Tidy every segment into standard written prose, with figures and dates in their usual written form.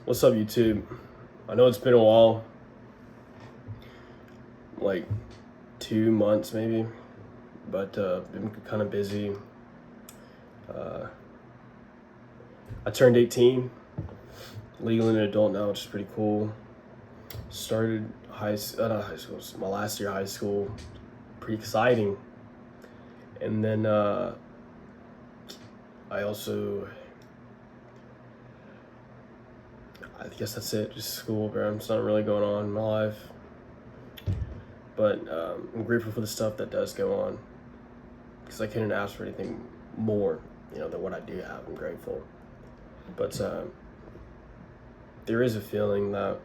What's up, YouTube? I know it's been a while, like 2 months maybe, but been kind of busy. Uh, I turned 18, legal and an adult now, which is pretty cool. Started not high school, my last year of high school, pretty exciting. And then I also, I guess that's it, just school, bro. It's not really going on in my life. But I'm grateful for the stuff that does go on, because I couldn't ask for anything more, than what I do have. I'm grateful. But there is a feeling that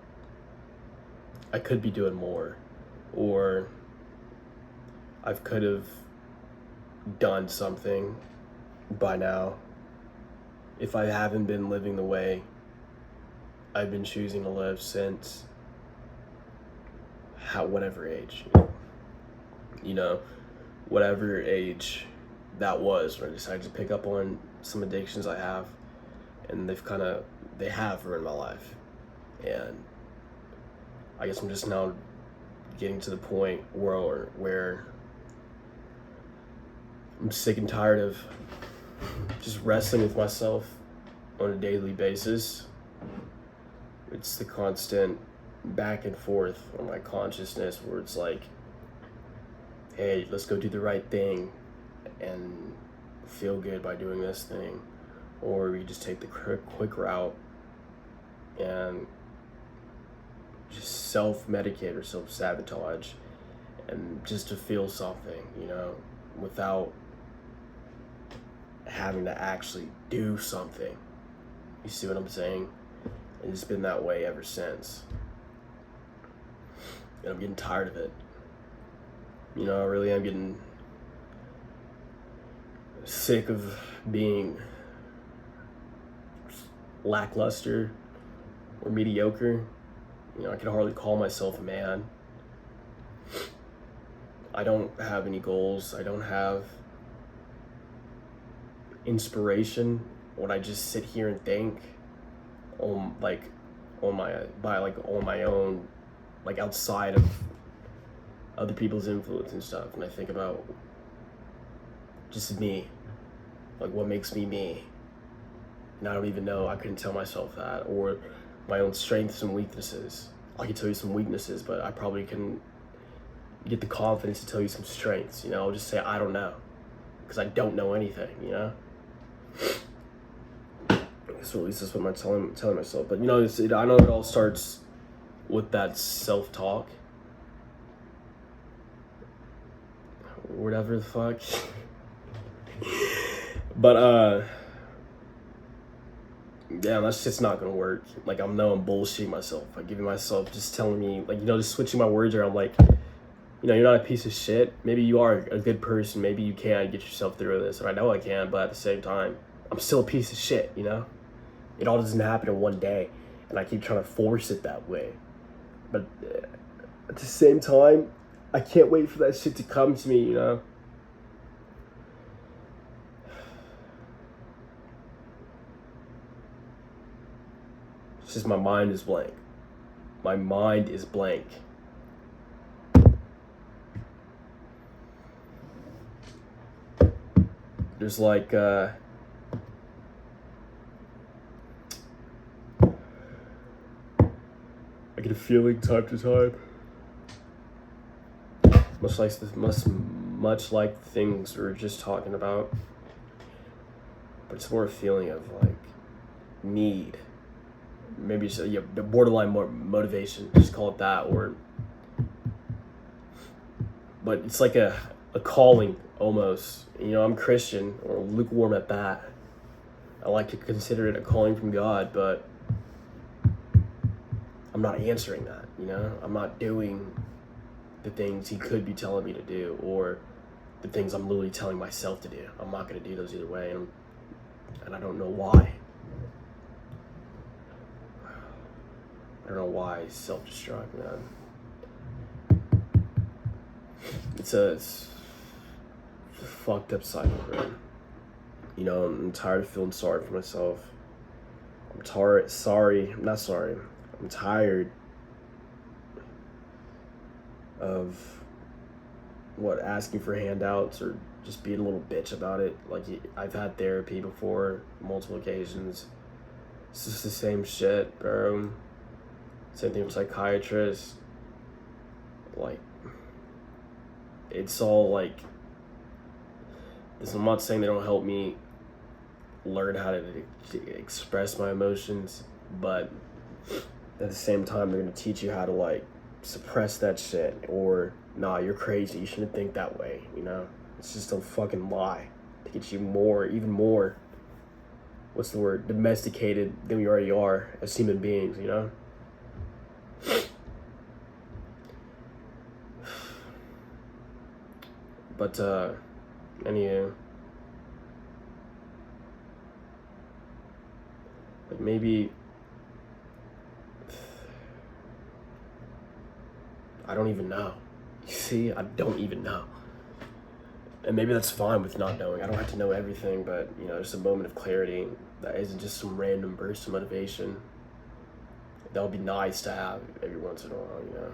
I could be doing more, or I could have done something by now if I haven't been living the way I've been choosing to live since whatever age, whatever age that was when I decided to pick up on some addictions I have, and they have ruined my life. And I guess I'm just now getting to the point where I'm sick and tired of just wrestling with myself on a daily basis. It's the constant back and forth on my consciousness where it's like, hey, let's go do the right thing and feel good by doing this thing, or we just take the quick route and just self-medicate or self-sabotage and just to feel something, without having to actually do something. You see what I'm saying? And it's been that way ever since. And I'm getting tired of it. I really am getting sick of being lackluster or mediocre. I can hardly call myself a man. I don't have any goals. I don't have inspiration when I just sit here and think on my own, like outside of other people's influence and stuff. And I think about just me, like what makes me me. And I don't even know, I couldn't tell myself that, or my own strengths and weaknesses. I could tell you some weaknesses, but I probably couldn't get the confidence to tell you some strengths. I'll just say I don't know, because I don't know anything. So at least that's what I'm telling myself. But I know it all starts with that self-talk, whatever the fuck. But yeah, that's just not gonna work. Like, I'm bullshitting myself. Like, giving myself, just telling me, like, just switching my words around. Like, you're not a piece of shit. Maybe you are a good person. Maybe you can get yourself through this. And I know I can, but at the same time, I'm still a piece of shit, It all doesn't happen in one day. And I keep trying to force it that way. But at the same time, I can't wait for that shit to come to me, It's just my mind is blank. My mind is blank. There's like, I get a feeling time to time, much like the things we were just talking about, but it's more a feeling of like need. Maybe it's the borderline motivation, just call it that, but it's like a calling almost. I'm Christian, or lukewarm at that. I like to consider it a calling from God, but I'm not answering that, I'm not doing the things he could be telling me to do, or the things I'm literally telling myself to do. I'm not going to do those either way, and I don't know why. I don't know why I self-destruct, man. It's a fucked up cycle, man. I'm tired of feeling sorry for myself. I'm I'm tired of asking for handouts or just being a little bitch about it. Like, I've had therapy before, multiple occasions. It's just the same shit, bro. Same thing with psychiatrists. Like, it's all like this. I'm not saying they don't help me learn how to express my emotions, but at the same time, they're gonna teach you how to like suppress that shit, or nah, you're crazy, you shouldn't think that way, you know? It's just a fucking lie to get you even more, what's the word, domesticated than we already are as human beings, you know? But anyway, like maybe I don't even know. You see, I don't even know. And maybe that's fine with not knowing. I don't have to know everything, but you know, just a moment of clarity that isn't just some random burst of motivation. That would be nice to have every once in a while, you know.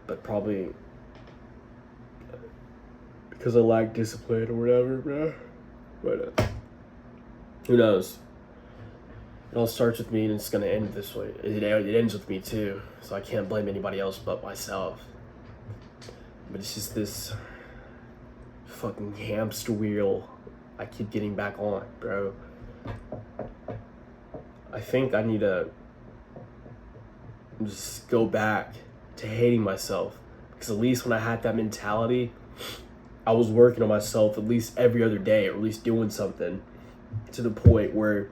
But probably because I lack discipline or whatever, bro. But who knows? It all starts with me, and it's gonna end this way. It ends with me too, so I can't blame anybody else but myself. But it's just this fucking hamster wheel I keep getting back on, bro. I think I need to just go back to hating myself, because at least when I had that mentality, I was working on myself at least every other day, or at least doing something to the point where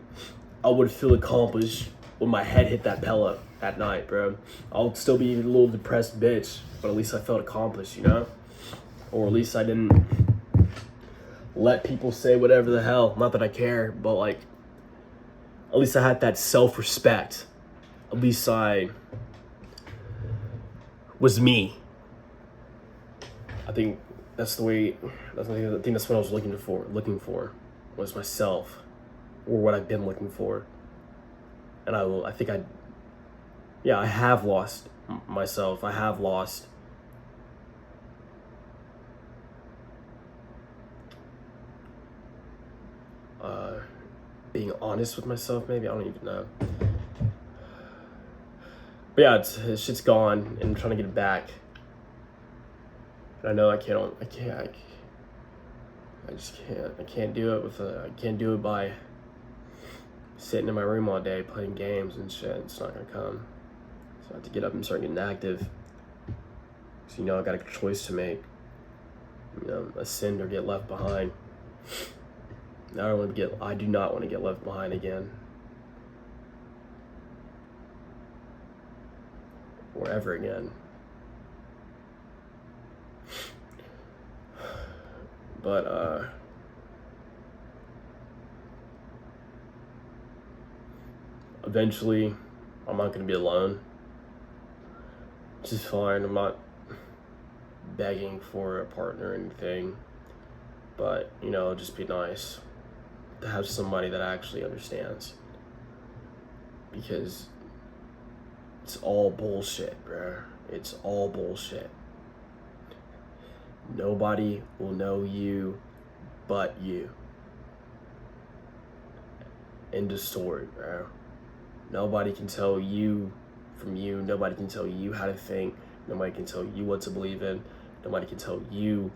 I would feel accomplished when my head hit that pillow at night, bro. I'll still be a little depressed bitch, but at least I felt accomplished, you know? Or at least I didn't let people say whatever the hell. Not that I care, but like, at least I had that self-respect. At least I was me. I think that's what I was looking for was myself, or what I've been looking for. And I have lost myself. I have lost being honest with myself, maybe. I don't even know. But yeah, it's shit's gone, and I'm trying to get it back. And I know I can't do it I can't do it by sitting in my room all day playing games and shit. It's not gonna come. So I have to get up and start getting active. So, you know, I got a choice to make. You know, ascend or get left behind. I do not want to get left behind again. Or ever again. But eventually I'm not gonna be alone. Which is fine. I'm not begging for a partner or anything. But, you know, it'd just be nice to have somebody that actually understands. Because it's all bullshit, bro. It's all bullshit. Nobody will know you but you. End of story, bro. Nobody can tell you from you. Nobody can tell you how to think. Nobody can tell you what to believe in. Nobody can tell you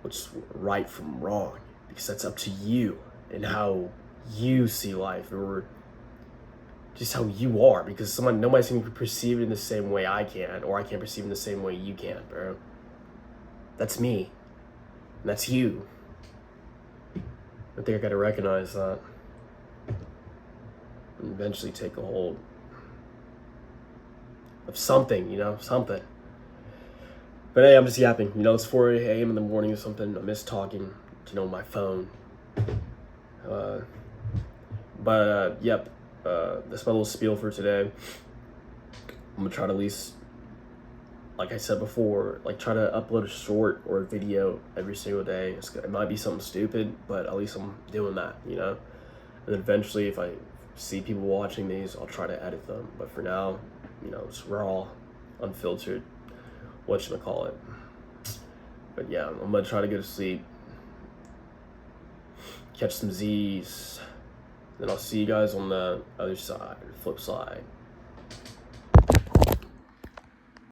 what's right from wrong, because that's up to you and how you see life, or just how you are, because nobody's gonna perceive it in the same way I can, or I can't perceive it in the same way you can, bro. That's me. And that's you. I think I gotta recognize that. And eventually take a hold of something, you know, something. But hey, I'm just yapping. You know, it's 4 a.m. in the morning or something. I miss talking, you know, my phone. Yep. That's my little spiel for today. I'm gonna try to at least, like I said before, like try to upload a short or a video every single day. It might be something stupid, but at least I'm doing that, you know? And then eventually, if I see people watching these, I'll try to edit them. But for now, it's raw, unfiltered, whatchamacallit. But yeah, I'm gonna try to go to sleep, catch some Z's. Then I'll see you guys on the other side, flip side.